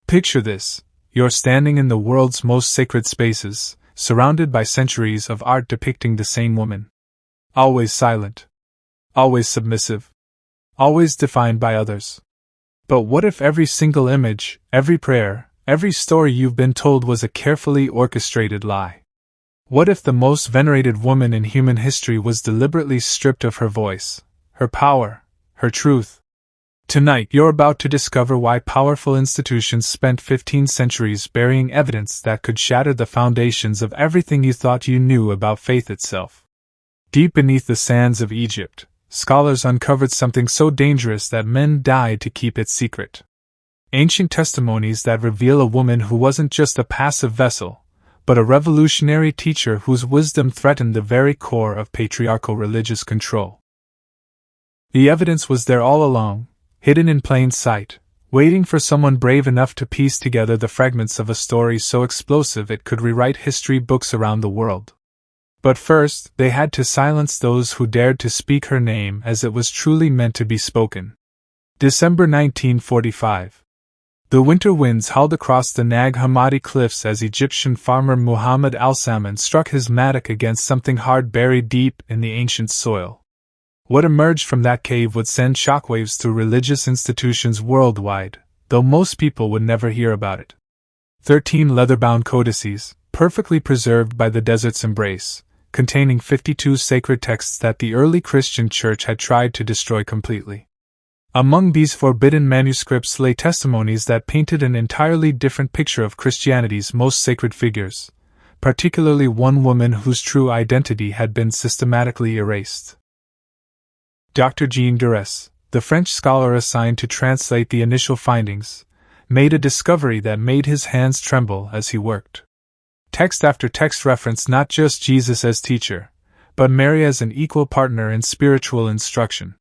Picture this: you're standing in the world's most sacred spaces, surrounded by centuries of art depicting the same woman. Always silent. Always submissive. Always defined by others. But what if every single image, every prayer, every story you've been told was a carefully orchestrated lie? What if the most venerated woman in human history was deliberately stripped of her voice, her power, her truth? Tonight you're about to discover why powerful institutions spent 15 centuries burying evidence that could shatter the foundations of everything you thought you knew about faith itself. Deep beneath the sands of Egypt, scholars uncovered something so dangerous that men died to keep it secret. Ancient testimonies that reveal a woman who wasn't just a passive vessel, but a revolutionary teacher whose wisdom threatened the very core of patriarchal religious control. The evidence was there all along, hidden in plain sight, waiting for someone brave enough to piece together the fragments of a story so explosive it could rewrite history books around the world. But first, they had to silence those who dared to speak her name as it was truly meant to be spoken. December 1945. The winter winds howled across the Nag Hammadi cliffs as Egyptian farmer Muhammad al-Salman struck his mattock against something hard buried deep in the ancient soil. What emerged from that cave would send shockwaves through religious institutions worldwide, though most people would never hear about it. 13 leather-bound codices, perfectly preserved by the desert's embrace, containing 52 sacred texts that the early Christian Church had tried to destroy completely. Among these forbidden manuscripts lay testimonies that painted an entirely different picture of Christianity's most sacred figures, particularly one woman whose true identity had been systematically erased. Dr. Jean Doresse, the French scholar assigned to translate the initial findings, made a discovery that made his hands tremble as he worked. Text after text referenced not just Jesus as teacher, but Mary as an equal partner in spiritual instruction.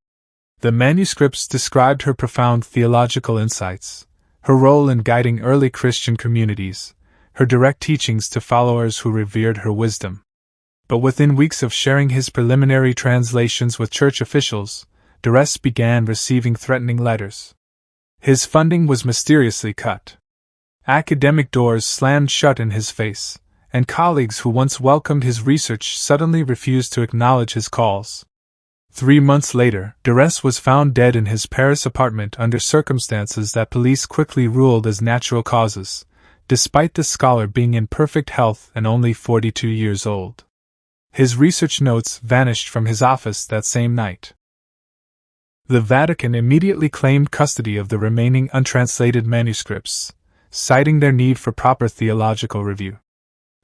The manuscripts described her profound theological insights, her role in guiding early Christian communities, her direct teachings to followers who revered her wisdom. But within weeks of sharing his preliminary translations with church officials, Doresse began receiving threatening letters. His funding was mysteriously cut. Academic doors slammed shut in his face, and colleagues who once welcomed his research suddenly refused to acknowledge his calls. 3 months later, Doresse was found dead in his Paris apartment under circumstances that police quickly ruled as natural causes, despite the scholar being in perfect health and only 42 years old. His research notes vanished from his office that same night. The Vatican immediately claimed custody of the remaining untranslated manuscripts, citing their need for proper theological review.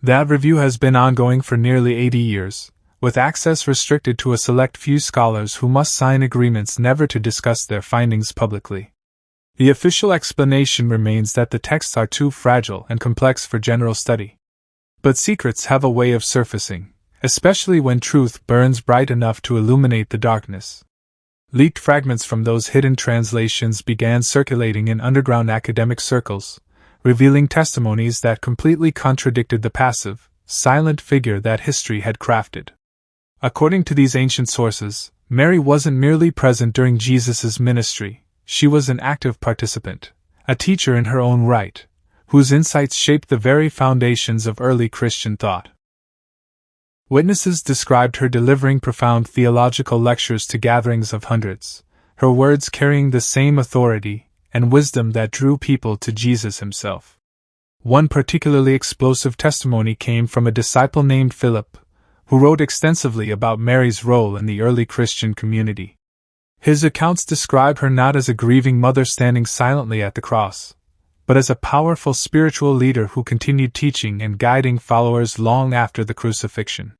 That review has been ongoing for nearly 80 years, with access restricted to a select few scholars who must sign agreements never to discuss their findings publicly. The official explanation remains that the texts are too fragile and complex for general study. But secrets have a way of surfacing, especially when truth burns bright enough to illuminate the darkness. Leaked fragments from those hidden translations began circulating in underground academic circles, revealing testimonies that completely contradicted the passive, silent figure that history had crafted. According to these ancient sources, Mary wasn't merely present during Jesus' ministry, she was an active participant, a teacher in her own right, whose insights shaped the very foundations of early Christian thought. Witnesses described her delivering profound theological lectures to gatherings of hundreds, her words carrying the same authority and wisdom that drew people to Jesus himself. One particularly explosive testimony came from a disciple named Philip, who wrote extensively about Mary's role in the early Christian community. His accounts describe her not as a grieving mother standing silently at the cross, but as a powerful spiritual leader who continued teaching and guiding followers long after the crucifixion.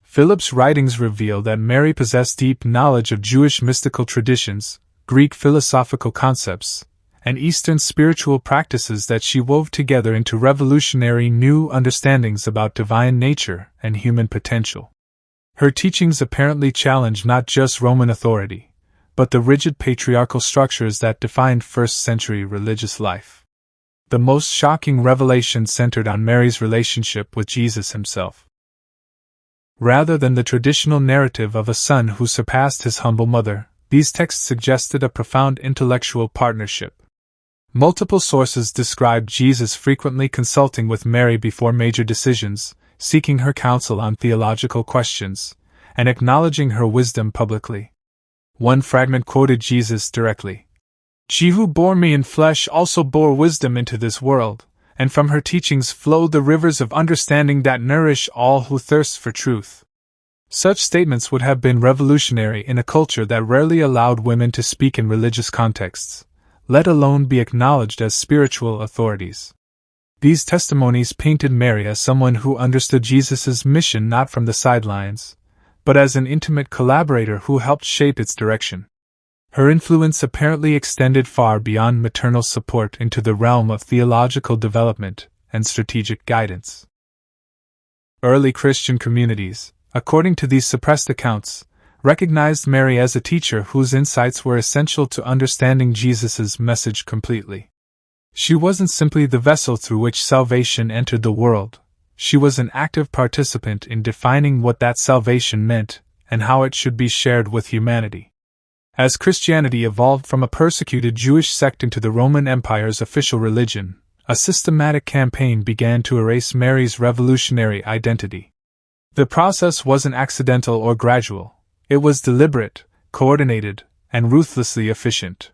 Philip's writings reveal that Mary possessed deep knowledge of Jewish mystical traditions, Greek philosophical concepts, and Eastern spiritual practices that she wove together into revolutionary new understandings about divine nature and human potential. Her teachings apparently challenged not just Roman authority, but the rigid patriarchal structures that defined first-century religious life. The most shocking revelation centered on Mary's relationship with Jesus himself. Rather than the traditional narrative of a son who surpassed his humble mother, these texts suggested a profound intellectual partnership. Multiple sources describe Jesus frequently consulting with Mary before major decisions, seeking her counsel on theological questions, and acknowledging her wisdom publicly. One fragment quoted Jesus directly. "She who bore me in flesh also bore wisdom into this world, and from her teachings flowed the rivers of understanding that nourish all who thirst for truth." Such statements would have been revolutionary in a culture that rarely allowed women to speak in religious contexts, let alone be acknowledged as spiritual authorities. These testimonies painted Mary as someone who understood Jesus' mission not from the sidelines, but as an intimate collaborator who helped shape its direction. Her influence apparently extended far beyond maternal support into the realm of theological development and strategic guidance. Early Christian communities, according to these suppressed accounts, recognized Mary as a teacher whose insights were essential to understanding Jesus' message completely. She wasn't simply the vessel through which salvation entered the world, she was an active participant in defining what that salvation meant and how it should be shared with humanity. As Christianity evolved from a persecuted Jewish sect into the Roman Empire's official religion, a systematic campaign began to erase Mary's revolutionary identity. The process wasn't accidental or gradual, it was deliberate, coordinated, and ruthlessly efficient.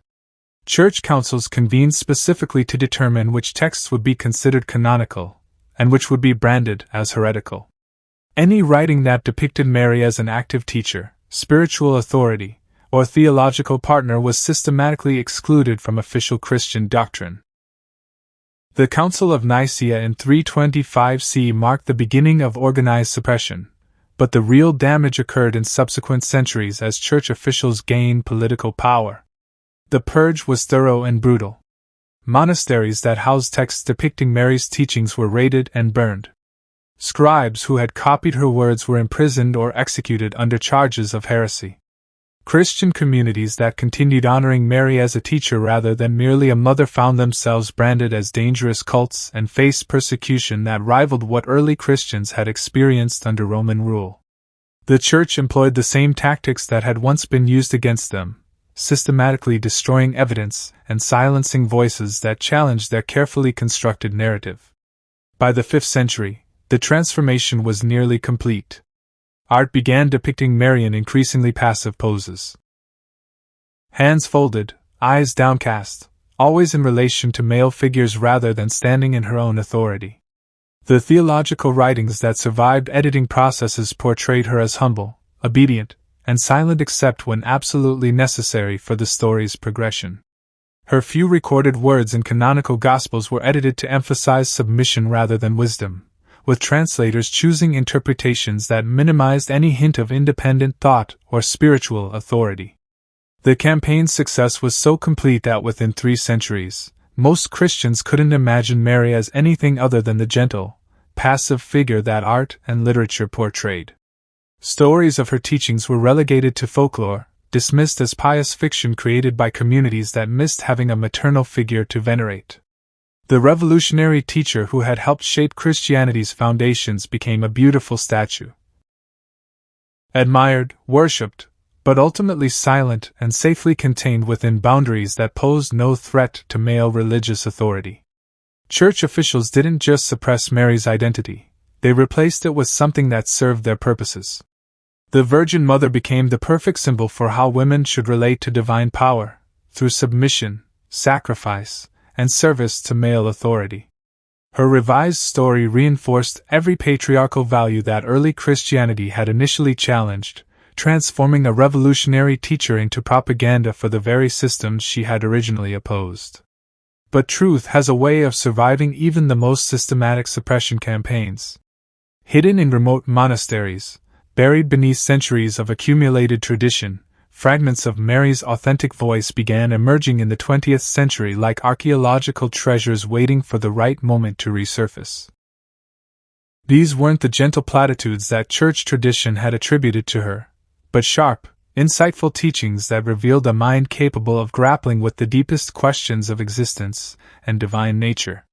Church councils convened specifically to determine which texts would be considered canonical, and which would be branded as heretical. Any writing that depicted Mary as an active teacher, spiritual authority, or theological partner was systematically excluded from official Christian doctrine. The Council of Nicaea in 325 CE marked the beginning of organized suppression, but the real damage occurred in subsequent centuries as church officials gained political power. The purge was thorough and brutal. Monasteries that housed texts depicting Mary's teachings were raided and burned. Scribes who had copied her words were imprisoned or executed under charges of heresy. Christian communities that continued honoring Mary as a teacher rather than merely a mother found themselves branded as dangerous cults and faced persecution that rivaled what early Christians had experienced under Roman rule. The Church employed the same tactics that had once been used against them, systematically destroying evidence and silencing voices that challenged their carefully constructed narrative. By the 5th century, the transformation was nearly complete. Art began depicting Mary in increasingly passive poses. Hands folded, eyes downcast, always in relation to male figures rather than standing in her own authority. The theological writings that survived editing processes portrayed her as humble, obedient, and silent except when absolutely necessary for the story's progression. Her few recorded words in canonical Gospels were edited to emphasize submission rather than wisdom, with translators choosing interpretations that minimized any hint of independent thought or spiritual authority. The campaign's success was so complete that within 3 centuries, most Christians couldn't imagine Mary as anything other than the gentle, passive figure that art and literature portrayed. Stories of her teachings were relegated to folklore, dismissed as pious fiction created by communities that missed having a maternal figure to venerate. The revolutionary teacher who had helped shape Christianity's foundations became a beautiful statue. Admired, worshipped, but ultimately silent and safely contained within boundaries that posed no threat to male religious authority. Church officials didn't just suppress Mary's identity, they replaced it with something that served their purposes. The Virgin Mother became the perfect symbol for how women should relate to divine power, through submission, sacrifice, and service to male authority. Her revised story reinforced every patriarchal value that early Christianity had initially challenged, transforming a revolutionary teacher into propaganda for the very systems she had originally opposed. But truth has a way of surviving even the most systematic suppression campaigns. Hidden in remote monasteries, buried beneath centuries of accumulated tradition, fragments of Mary's authentic voice began emerging in the 20th century like archaeological treasures waiting for the right moment to resurface. These weren't the gentle platitudes that church tradition had attributed to her, but sharp, insightful teachings that revealed a mind capable of grappling with the deepest questions of existence and divine nature.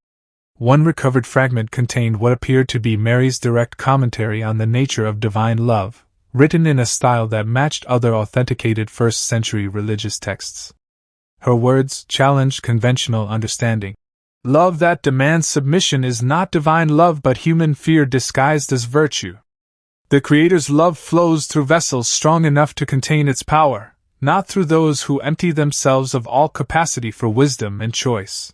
One recovered fragment contained what appeared to be Mary's direct commentary on the nature of divine love, written in a style that matched other authenticated first-century religious texts. Her words challenged conventional understanding. Love that demands submission is not divine love but human fear disguised as virtue. The Creator's love flows through vessels strong enough to contain its power, not through those who empty themselves of all capacity for wisdom and choice.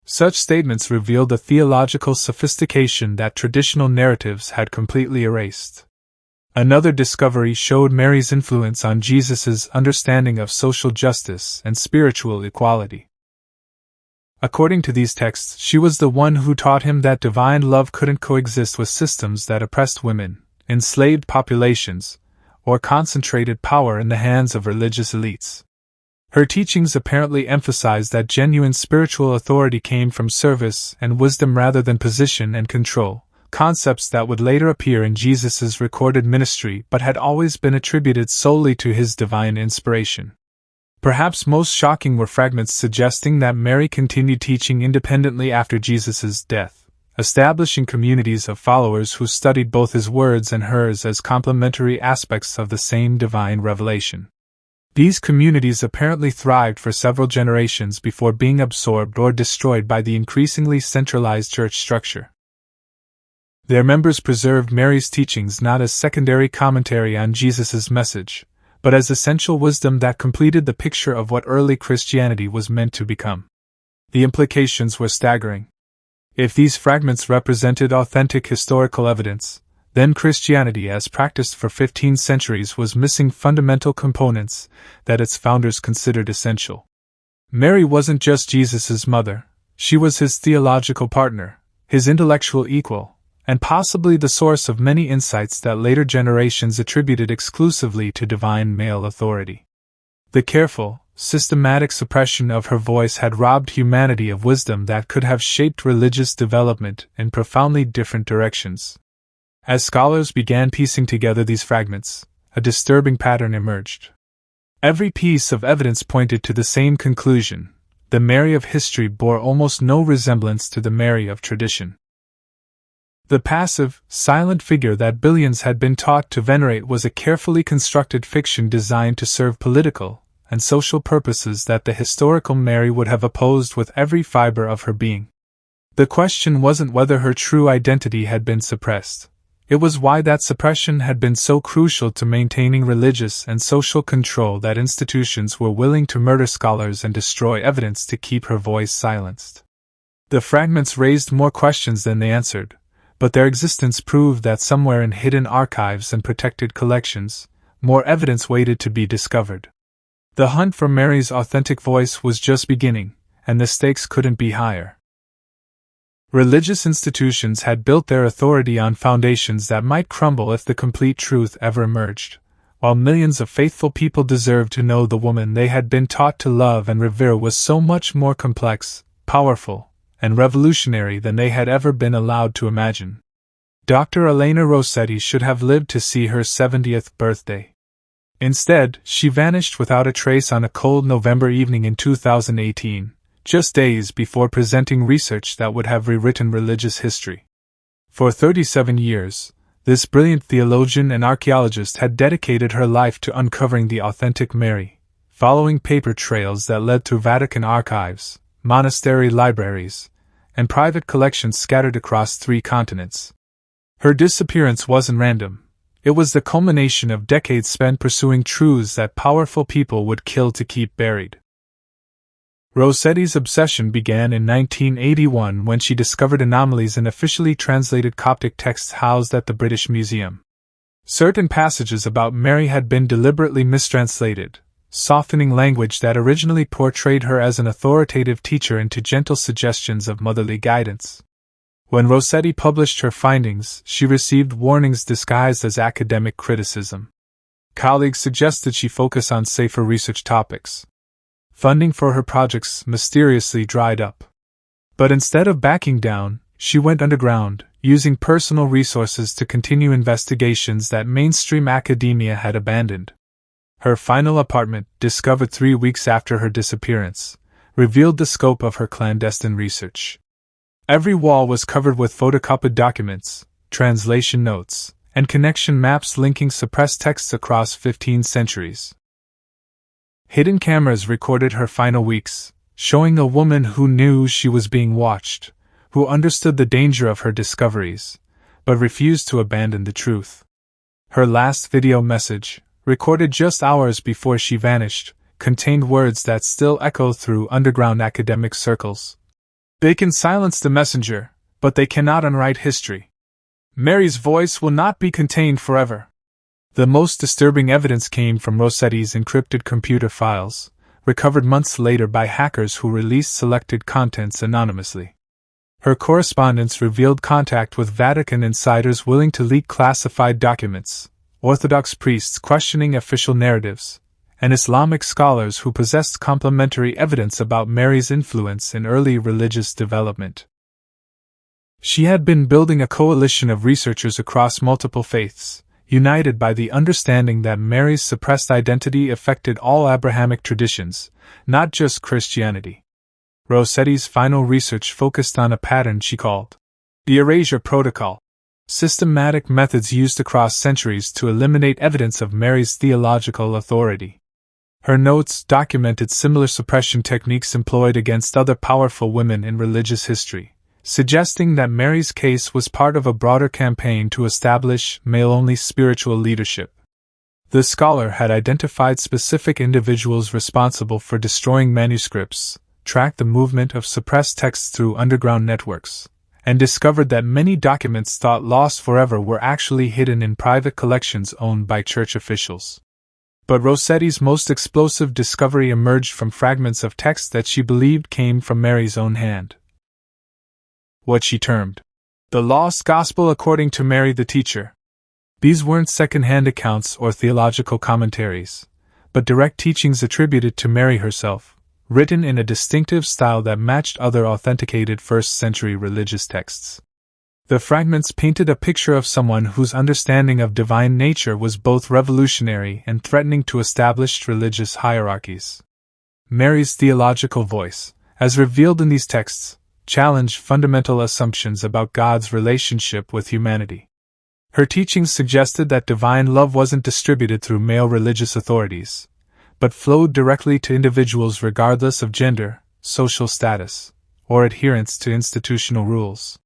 Such statements revealed a theological sophistication that traditional narratives had completely erased. Another discovery showed Mary's influence on Jesus' understanding of social justice and spiritual equality. According to these texts, she was the one who taught him that divine love couldn't coexist with systems that oppressed women, enslaved populations, or concentrated power in the hands of religious elites. Her teachings apparently emphasized that genuine spiritual authority came from service and wisdom rather than position and control, concepts that would later appear in Jesus' recorded ministry but had always been attributed solely to his divine inspiration. Perhaps most shocking were fragments suggesting that Mary continued teaching independently after Jesus' death, establishing communities of followers who studied both his words and hers as complementary aspects of the same divine revelation. These communities apparently thrived for several generations before being absorbed or destroyed by the increasingly centralized church structure. Their members preserved Mary's teachings not as secondary commentary on Jesus' message, but as essential wisdom that completed the picture of what early Christianity was meant to become. The implications were staggering. If these fragments represented authentic historical evidence, then Christianity as practiced for 15 centuries was missing fundamental components that its founders considered essential. Mary wasn't just Jesus' mother, she was his theological partner, his intellectual equal, and possibly the source of many insights that later generations attributed exclusively to divine male authority. The careful, systematic suppression of her voice had robbed humanity of wisdom that could have shaped religious development in profoundly different directions. As scholars began piecing together these fragments, a disturbing pattern emerged. Every piece of evidence pointed to the same conclusion: the Mary of history bore almost no resemblance to the Mary of tradition. The passive, silent figure that billions had been taught to venerate was a carefully constructed fiction designed to serve political and social purposes that the historical Mary would have opposed with every fiber of her being. The question wasn't whether her true identity had been suppressed. It was why that suppression had been so crucial to maintaining religious and social control that institutions were willing to murder scholars and destroy evidence to keep her voice silenced. The fragments raised more questions than they answered, but their existence proved that somewhere in hidden archives and protected collections, more evidence waited to be discovered. The hunt for Mary's authentic voice was just beginning, and the stakes couldn't be higher. Religious institutions had built their authority on foundations that might crumble if the complete truth ever emerged, while millions of faithful people deserved to know the woman they had been taught to love and revere was so much more complex, powerful, and revolutionary than they had ever been allowed to imagine. Dr. Elena Rosetti should have lived to see her 70th birthday. Instead, she vanished without a trace on a cold November evening in 2018, just days before presenting research that would have rewritten religious history. For 37 years, this brilliant theologian and archaeologist had dedicated her life to uncovering the authentic Mary, following paper trails that led through Vatican archives, monastery libraries, and private collections scattered across 3 continents. Her disappearance wasn't random. It was the culmination of decades spent pursuing truths that powerful people would kill to keep buried. Rosetti's obsession began in 1981 when she discovered anomalies in officially translated Coptic texts housed at the British Museum. Certain passages about Mary had been deliberately mistranslated, softening language that originally portrayed her as an authoritative teacher into gentle suggestions of motherly guidance. When Rosetti published her findings, she received warnings disguised as academic criticism. Colleagues suggested she focus on safer research topics. Funding for her projects mysteriously dried up. But instead of backing down, she went underground, using personal resources to continue investigations that mainstream academia had abandoned. Her final apartment, discovered 3 weeks after her disappearance, revealed the scope of her clandestine research. Every wall was covered with photocopied documents, translation notes, and connection maps linking suppressed texts across 15 centuries. Hidden cameras recorded her final weeks, showing a woman who knew she was being watched, who understood the danger of her discoveries, but refused to abandon the truth. Her last video message, recorded just hours before she vanished, contained words that still echo through underground academic circles. They can silence the messenger, but they cannot unwrite history. Mary's voice will not be contained forever. The most disturbing evidence came from Rosetti's encrypted computer files, recovered months later by hackers who released selected contents anonymously. Her correspondence revealed contact with Vatican insiders willing to leak classified documents, Orthodox priests questioning official narratives, and Islamic scholars who possessed complementary evidence about Mary's influence in early religious development. She had been building a coalition of researchers across multiple faiths, united by the understanding that Mary's suppressed identity affected all Abrahamic traditions, not just Christianity. Rosetti's final research focused on a pattern she called the erasure protocol, systematic methods used across centuries to eliminate evidence of Mary's theological authority. Her notes documented similar suppression techniques employed against other powerful women in religious history, suggesting that Mary's case was part of a broader campaign to establish male-only spiritual leadership. The scholar had identified specific individuals responsible for destroying manuscripts, tracked the movement of suppressed texts through underground networks, and discovered that many documents thought lost forever were actually hidden in private collections owned by church officials. But Rosetti's most explosive discovery emerged from fragments of text that she believed came from Mary's own hand. What she termed the Lost Gospel according to Mary the Teacher. These weren't second-hand accounts or theological commentaries, but direct teachings attributed to Mary herself, written in a distinctive style that matched other authenticated first-century religious texts. The fragments painted a picture of someone whose understanding of divine nature was both revolutionary and threatening to established religious hierarchies. Mary's theological voice, as revealed in these texts, challenged fundamental assumptions about God's relationship with humanity. Her teachings suggested that divine love wasn't distributed through male religious authorities, but flowed directly to individuals regardless of gender, social status, or adherence to institutional rules.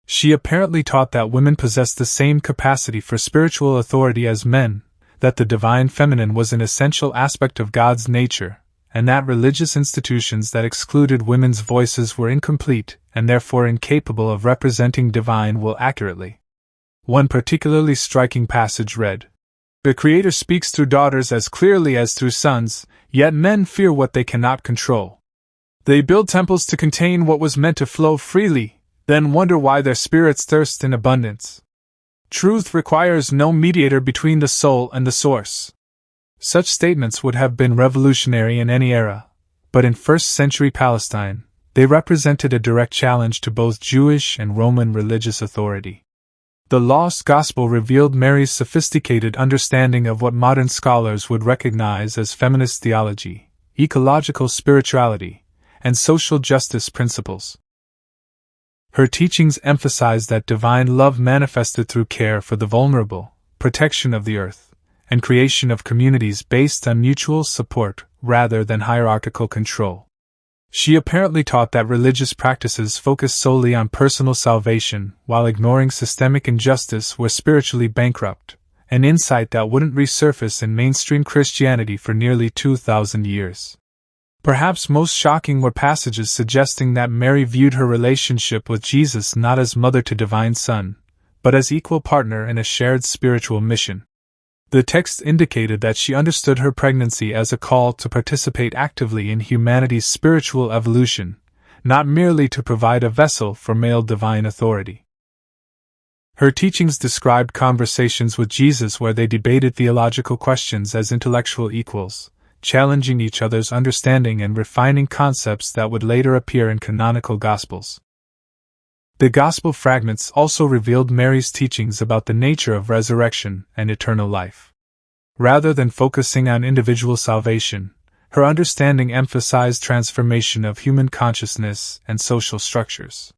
She apparently taught that women possessed the same capacity for spiritual authority as men, that the divine feminine was an essential aspect of God's nature, and that religious institutions that excluded women's voices were incomplete and therefore incapable of representing divine will accurately. One particularly striking passage read, "The Creator speaks through daughters as clearly as through sons, yet men fear what they cannot control. They build temples to contain what was meant to flow freely, then wonder why their spirits thirst in abundance. Truth requires no mediator between the soul and the source." Such statements would have been revolutionary in any era, but in first-century Palestine, they represented a direct challenge to both Jewish and Roman religious authority. The Lost Gospel revealed Mary's sophisticated understanding of what modern scholars would recognize as feminist theology, ecological spirituality, and social justice principles. Her teachings emphasized that divine love manifested through care for the vulnerable, protection of the earth, and creation of communities based on mutual support rather than hierarchical control. She apparently taught that religious practices focused solely on personal salvation while ignoring systemic injustice were spiritually bankrupt, an insight that wouldn't resurface in mainstream Christianity for nearly 2,000 years. Perhaps most shocking were passages suggesting that Mary viewed her relationship with Jesus not as mother to divine Son, but as equal partner in a shared spiritual mission. The text indicated that she understood her pregnancy as a call to participate actively in humanity's spiritual evolution, not merely to provide a vessel for male divine authority. Her teachings described conversations with Jesus where they debated theological questions as intellectual equals, challenging each other's understanding and refining concepts that would later appear in canonical Gospels. The Gospel fragments also revealed Mary's teachings about the nature of resurrection and eternal life. Rather than focusing on individual salvation, her understanding emphasized transformation of human consciousness and social structures.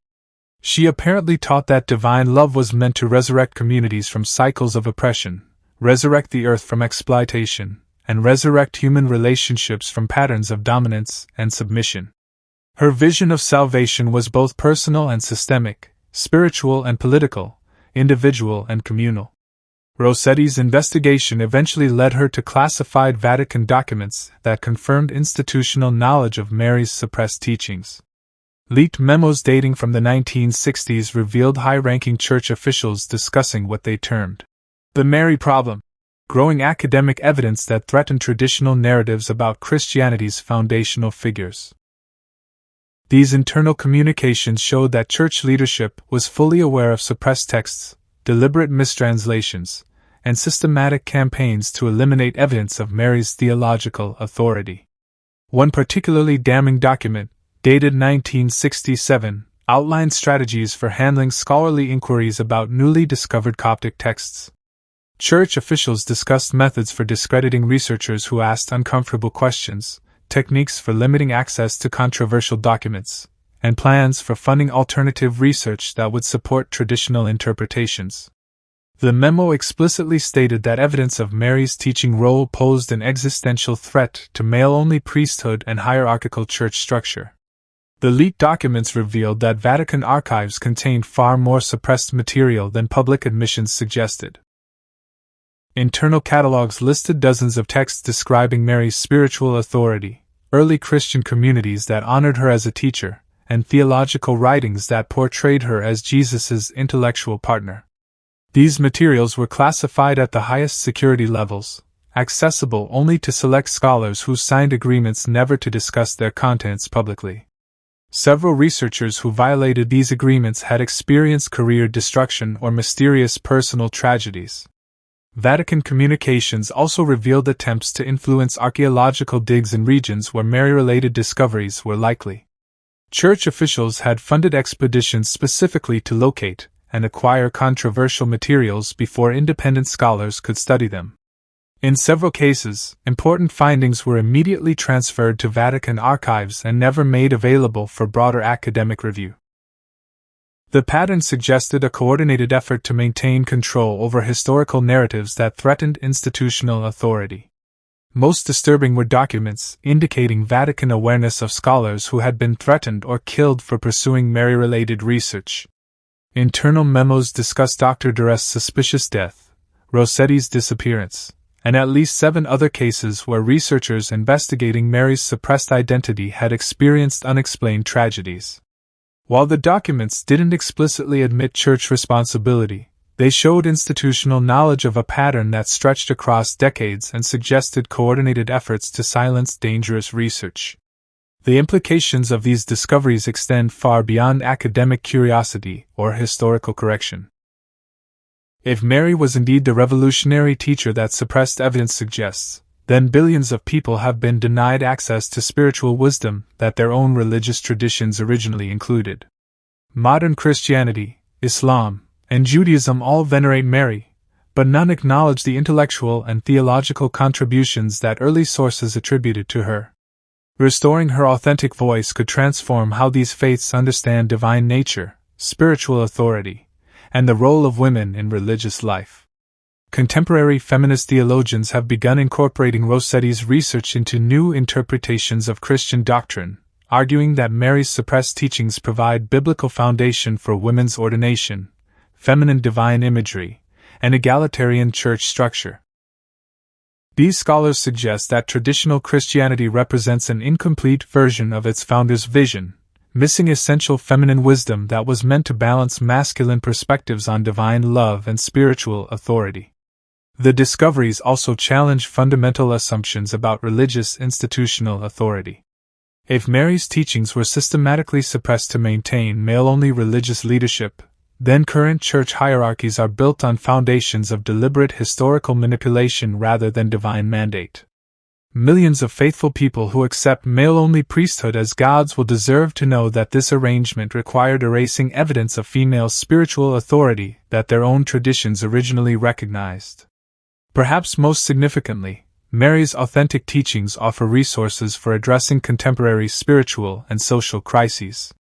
She apparently taught that divine love was meant to resurrect communities from cycles of oppression, resurrect the earth from exploitation, and resurrect human relationships from patterns of dominance and submission. Her vision of salvation was both personal and systemic, spiritual and political, individual and communal. Rosetti's investigation eventually led her to classified Vatican documents that confirmed institutional knowledge of Mary's suppressed teachings. Leaked memos dating from the 1960s revealed high-ranking church officials discussing what they termed the Mary problem, growing academic evidence that threatened traditional narratives about Christianity's foundational figures. These internal communications showed that church leadership was fully aware of suppressed texts, deliberate mistranslations, and systematic campaigns to eliminate evidence of Mary's theological authority. One particularly damning document, dated 1967, outlined strategies for handling scholarly inquiries about newly discovered Coptic texts. Church officials discussed methods for discrediting researchers who asked uncomfortable questions, techniques for limiting access to controversial documents, and plans for funding alternative research that would support traditional interpretations. The memo explicitly stated that evidence of Mary's teaching role posed an existential threat to male-only priesthood and hierarchical church structure. The leaked documents revealed that Vatican archives contained far more suppressed material than public admissions suggested. Internal catalogs listed dozens of texts describing Mary's spiritual authority, early Christian communities that honored her as a teacher, and theological writings that portrayed her as Jesus's intellectual partner. These materials were classified at the highest security levels, accessible only to select scholars who signed agreements never to discuss their contents publicly. Several researchers who violated these agreements had experienced career destruction or mysterious personal tragedies. Vatican communications also revealed attempts to influence archaeological digs in regions where Mary-related discoveries were likely. Church officials had funded expeditions specifically to locate and acquire controversial materials before independent scholars could study them. In several cases, important findings were immediately transferred to Vatican archives and never made available for broader academic review. The pattern suggested a coordinated effort to maintain control over historical narratives that threatened institutional authority. Most disturbing were documents indicating Vatican awareness of scholars who had been threatened or killed for pursuing Mary-related research. Internal memos discussed Dr. Doresse's suspicious death, Rosetti's disappearance, and at least 7 other cases where researchers investigating Mary's suppressed identity had experienced unexplained tragedies. While the documents didn't explicitly admit church responsibility, they showed institutional knowledge of a pattern that stretched across decades and suggested coordinated efforts to silence dangerous research. The implications of these discoveries extend far beyond academic curiosity or historical correction. If Mary was indeed the revolutionary teacher that suppressed evidence suggests, then billions of people have been denied access to spiritual wisdom that their own religious traditions originally included. Modern Christianity, Islam, and Judaism all venerate Mary, but none acknowledge the intellectual and theological contributions that early sources attributed to her. Restoring her authentic voice could transform how these faiths understand divine nature, spiritual authority, and the role of women in religious life. Contemporary feminist theologians have begun incorporating Rosetti's research into new interpretations of Christian doctrine, arguing that Mary's suppressed teachings provide biblical foundation for women's ordination, feminine divine imagery, and egalitarian church structure. These scholars suggest that traditional Christianity represents an incomplete version of its founder's vision, missing essential feminine wisdom that was meant to balance masculine perspectives on divine love and spiritual authority. The discoveries also challenge fundamental assumptions about religious institutional authority. If Mary's teachings were systematically suppressed to maintain male-only religious leadership, then current church hierarchies are built on foundations of deliberate historical manipulation rather than divine mandate. Millions of faithful people who accept male-only priesthood as gods will deserve to know that this arrangement required erasing evidence of female spiritual authority that their own traditions originally recognized. Perhaps most significantly, Mary's authentic teachings offer resources for addressing contemporary spiritual and social crises.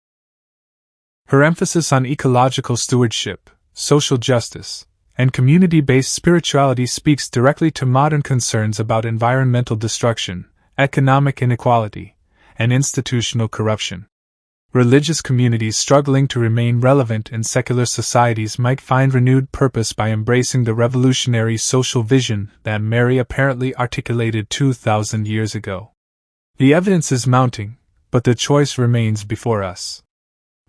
Her emphasis on ecological stewardship, social justice, and community-based spirituality speaks directly to modern concerns about environmental destruction, economic inequality, and institutional corruption. Religious communities struggling to remain relevant in secular societies might find renewed purpose by embracing the revolutionary social vision that Mary apparently articulated 2,000 years ago. The evidence is mounting, but the choice remains before us.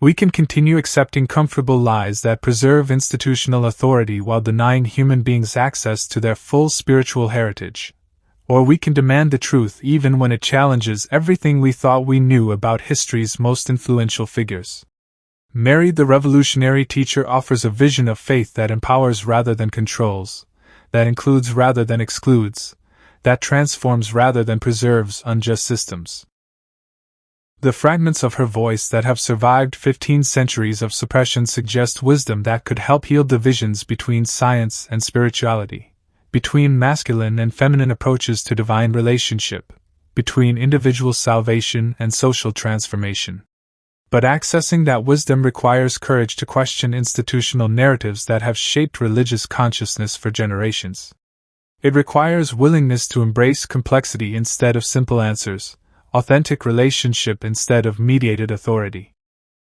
We can continue accepting comfortable lies that preserve institutional authority while denying human beings access to their full spiritual heritage. Or we can demand the truth even when it challenges everything we thought we knew about history's most influential figures. Mary, the revolutionary teacher, offers a vision of faith that empowers rather than controls, that includes rather than excludes, that transforms rather than preserves unjust systems. The fragments of her voice that have survived 15 centuries of suppression suggest wisdom that could help heal divisions between science and spirituality, between masculine and feminine approaches to divine relationship, between individual salvation and social transformation. But accessing that wisdom requires courage to question institutional narratives that have shaped religious consciousness for generations. It requires willingness to embrace complexity instead of simple answers, authentic relationship instead of mediated authority.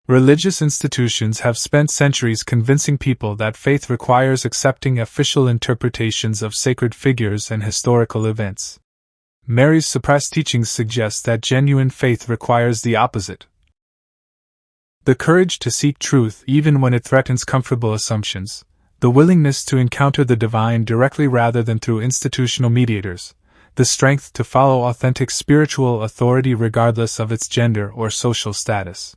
Religious institutions have spent centuries convincing people that faith requires accepting official interpretations of sacred figures and historical events. Mary's suppressed teachings suggest that genuine faith requires the opposite: the courage to seek truth even when it threatens comfortable assumptions, the willingness to encounter the divine directly rather than through institutional mediators, the strength to follow authentic spiritual authority regardless of its gender or social status.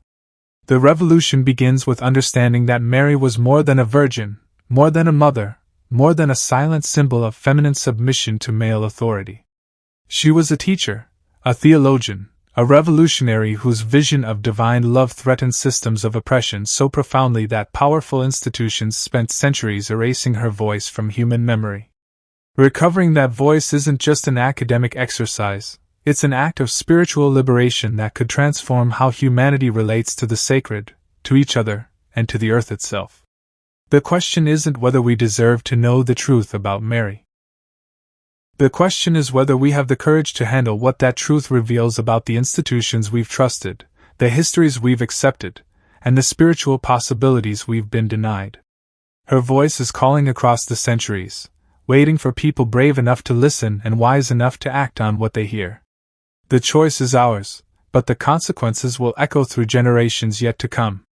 The revolution begins with understanding that Mary was more than a virgin, more than a mother, more than a silent symbol of feminine submission to male authority. She was a teacher, a theologian, a revolutionary whose vision of divine love threatened systems of oppression so profoundly that powerful institutions spent centuries erasing her voice from human memory. Recovering that voice isn't just an academic exercise. It's an act of spiritual liberation that could transform how humanity relates to the sacred, to each other, and to the earth itself. The question isn't whether we deserve to know the truth about Mary. The question is whether we have the courage to handle what that truth reveals about the institutions we've trusted, the histories we've accepted, and the spiritual possibilities we've been denied. Her voice is calling across the centuries, waiting for people brave enough to listen and wise enough to act on what they hear. The choice is ours, but the consequences will echo through generations yet to come.